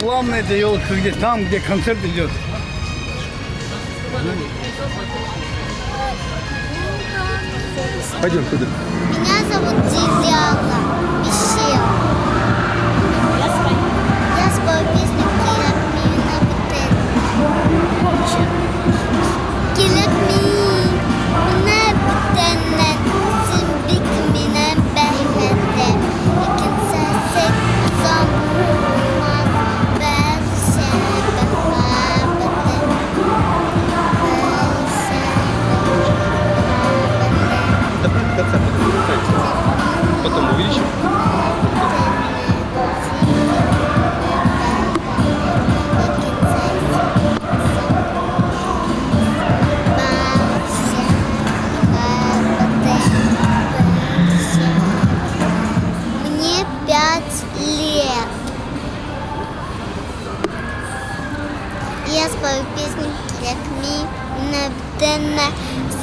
Главное дает, там, где концерт идет. Пойдем туда. Меня зовут Дизяла Мишел. Я спою песню «Килек мина бутен». Килек мина бутенен, симбик мина бехете. Икен сесек замулмaz, безse бехабете. Давай до конца потом увеличим. Мне 5 лет. Я спою песню «Килек мина бутенен,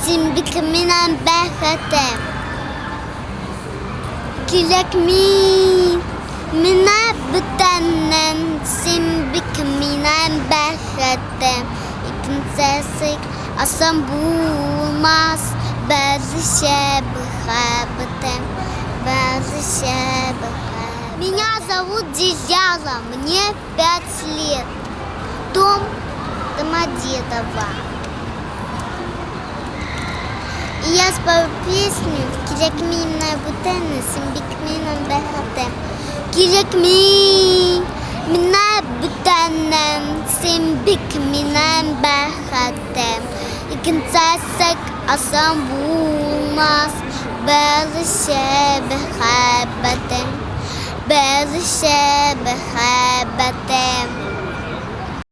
симбик мина бехете». Килек мина бутенен, симбик мина бехете. İkin sesik asam bulmaz, безше бехабете, безше бехабете. Меня зовут Дизяла, мне 5 лет. Дом Домодедово. И я спою песню «Килек мина бутенен, симбик мина бехете». Килек мина butenen, simbik minen bехete. İkin sesek asam bulmaz, безше бехабете, безше бехабете.